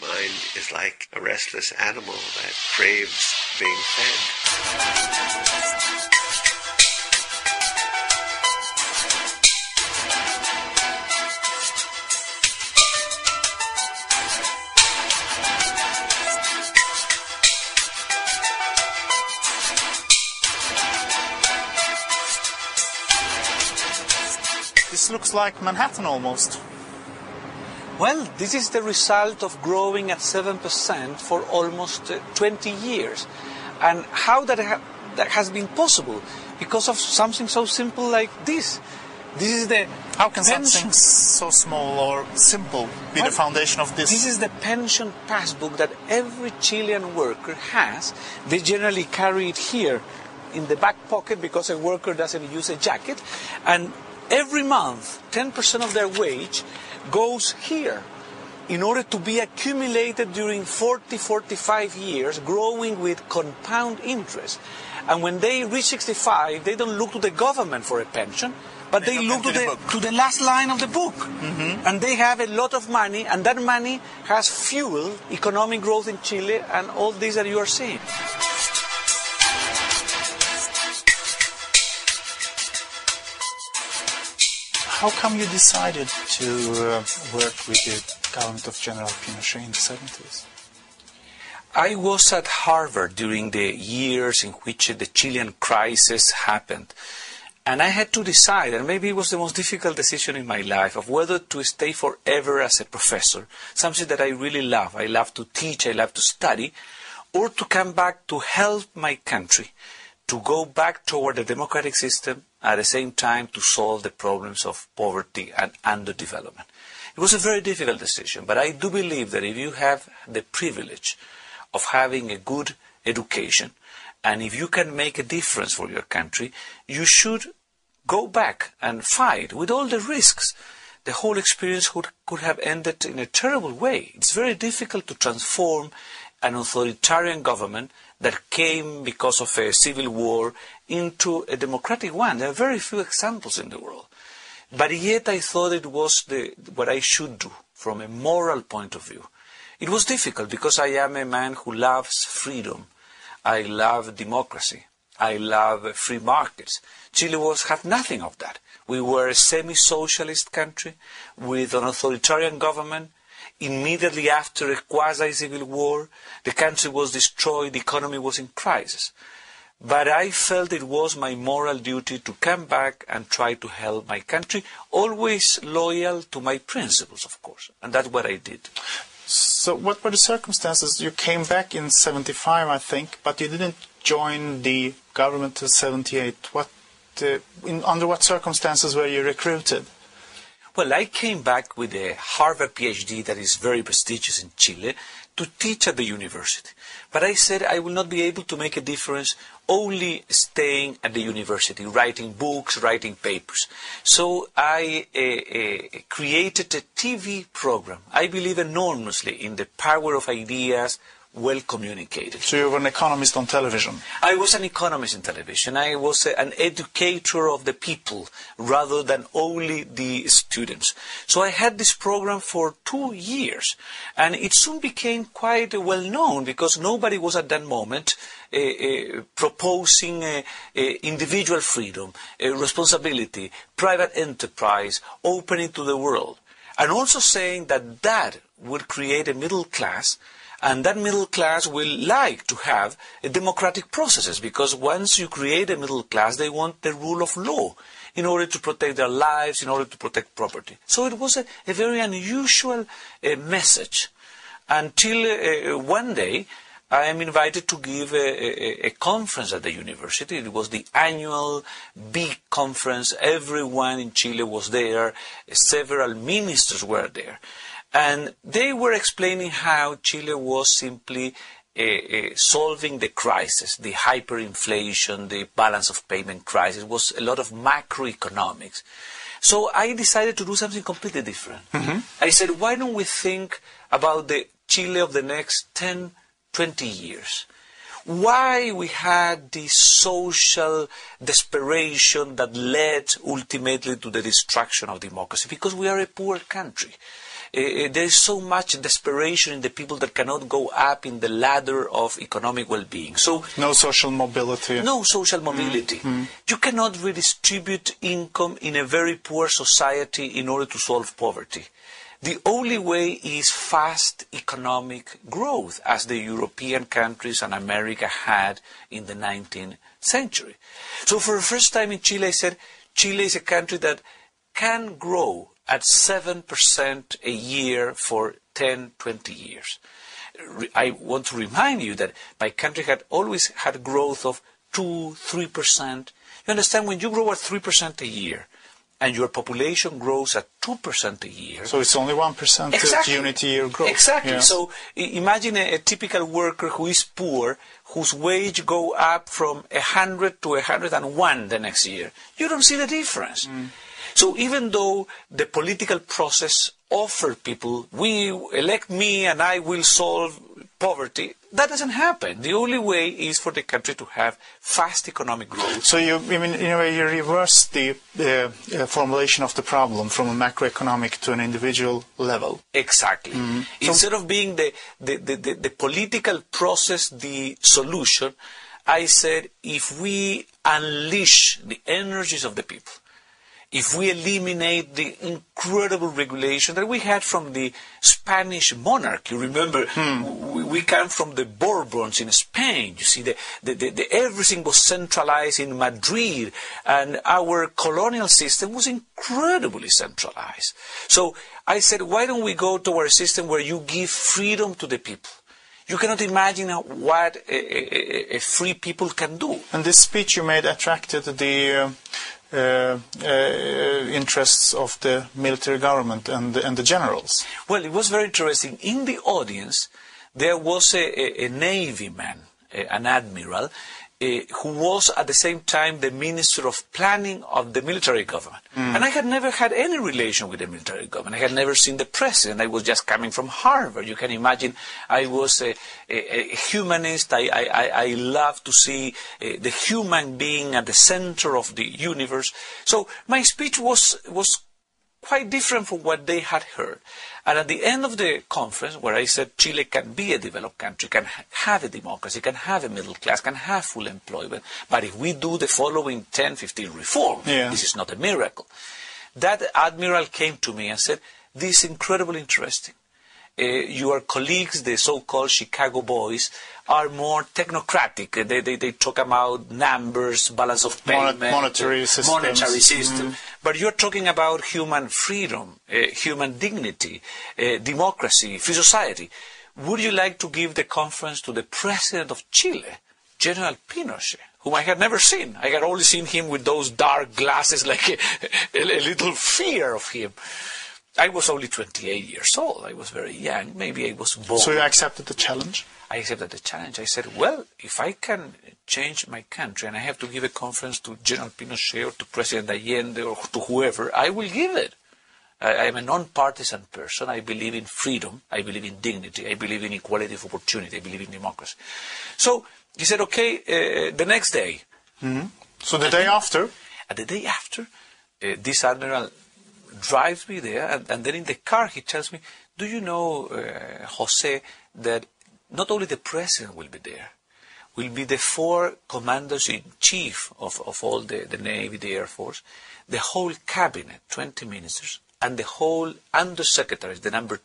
Mind is like a restless animal that craves being fed. This looks like Manhattan almost. Well, this is the result of growing at 7% for almost 20 years. And how that has been possible? Because of something so simple like this. This is the How can something so small or simple be the foundation of this? This is the pension passbook that every Chilean worker has. They generally carry it here in the back pocket because a worker doesn't use a jacket. And every month, 10% of their wage goes here in order to be accumulated during 40-45 years, growing with compound interest. And when they reach 65, they don't look to the government for a pension, but they look to the last line of the book. Mm-hmm. And they have a lot of money, and that money has fueled economic growth in Chile and all this that you are seeing. How come you decided to work with the government of General Pinochet in the 70s? I was at Harvard during the years in which the Chilean crisis happened. And I had to decide, and maybe it was the most difficult decision in my life, of whether to stay forever as a professor, something that I really love. I love to teach, I love to study, or to come back to help my country, to go back toward a democratic system, at the same time to solve the problems of poverty and underdevelopment. It was a very difficult decision, but I do believe that if you have the privilege of having a good education, and if you can make a difference for your country, you should go back and fight with all the risks. The whole experience could have ended in a terrible way. It's very difficult to transform an authoritarian government that came because of a civil war into a democratic one. There are very few examples in the world. But yet I thought it was what I should do from a moral point of view. It was difficult because I am a man who loves freedom. I love democracy. I love free markets. Chile had nothing of that. We were a semi-socialist country with an authoritarian government. Immediately after a quasi-civil war, the country was destroyed, the economy was in crisis. But I felt it was my moral duty to come back and try to help my country, always loyal to my principles, of course. And that's what I did. So what were the circumstances? You came back in 75, I think, but you didn't join the government till 78. Under what circumstances were you recruited? Well, I came back with a Harvard PhD that is very prestigious in Chile to teach at the university. But I said I will not be able to make a difference only staying at the university, writing books, writing papers. So I created a TV program. I believe enormously in the power of ideas well communicated. So you were an economist on television? I was an economist in television. I was an educator of the people rather than only the students. So I had this program for 2 years, and it soon became quite well known because nobody was at that moment proposing individual freedom, responsibility, private enterprise, opening to the world, and also saying that would create a middle class. And that middle class will like to have democratic processes, because once you create a middle class, they want the rule of law in order to protect their lives, in order to protect property. So it was a very unusual message, until one day I am invited to give a conference at the university. It was the annual big conference. Everyone in Chile was there. Several ministers were there. And they were explaining how Chile was simply solving the crisis, the hyperinflation, the balance of payment crisis. It was a lot of macroeconomics. So I decided to do something completely different. Mm-hmm. I said, why don't we think about the Chile of the next 10, 20 years? Why we had this social desperation that led ultimately to the destruction of democracy? Because we are a poor country. there is so much desperation in the people that cannot go up in the ladder of economic well-being. So no social mobility. No social mobility. You cannot redistribute income in a very poor society in order to solve poverty. The only way is fast economic growth, as the European countries and America had in the 19th century. So for the first time in Chile, I said, Chile is a country that can grow at 7% a year for 10, 20 years. I want to remind you that my country had always had growth of 2, 3%. You understand, when you grow at 3% a year, and your population grows at 2% a year. So it's only 1% exactly. unit year growth. Exactly. Yeah. So imagine a typical worker who is poor, whose wage go up from 100 to 101 the next year. You don't see the difference. So even though the political process offered people, we elect me and I will solve poverty, that doesn't happen. The only way is for the country to have fast economic growth. So you, I mean, in a way, you reverse the formulation of the problem from a macroeconomic to an individual level. Exactly. Instead of being the political process the solution, I said, if we unleash the energies of the people, if we eliminate the incredible regulation that we had from the Spanish monarchy, remember, we come from the Bourbons in Spain. You see, everything was centralized in Madrid, and our colonial system was incredibly centralized. So I said, why don't we go to a system where you give freedom to the people? You cannot imagine what a free people can do. And this speech you made attracted the interests of the military government and the generals. Well, it was very interesting. In the audience, there was a Navy man, an admiral, who was at the same time the Minister of Planning of the military government. And I had never had any relation with the military government. I had never seen the president. I was just coming from Harvard. You can imagine I was a humanist. I love to see the human being at the center of the universe. So my speech was quite different from what they had heard. And at the end of the conference, where I said Chile can be a developed country, can have a democracy, can have a middle class, can have full employment, but if we do the following 10, 15 reforms, this is not a miracle. That admiral came to me and said, this is incredibly interesting. Your colleagues, the so-called Chicago boys, are more technocratic. They talk about numbers, balance of payment, monetary system. But you're talking about human freedom, human dignity, democracy, free society. Would you like to give the conference to the president of Chile, General Pinochet, whom I had never seen? I had only seen him with those dark glasses, like a little fear of him. I was only 28 years old. I was very young. Maybe I was bold. So you accepted the challenge? I accepted the challenge. I said, well, if I can change my country and I have to give a conference to General Pinochet or to President Allende or to whoever, I will give it. I am a non-partisan person. I believe in freedom. I believe in dignity. I believe in equality of opportunity. I believe in democracy. So he said, okay, the next day. So the day after? And the day after, this admiral drives me there, and then in the car he tells me, do you know, Jose, that not only the president will be there, will be the 4 commanders-in-chief of all the Navy, the Air Force, the whole cabinet, 20 ministers, and the whole undersecretaries, the number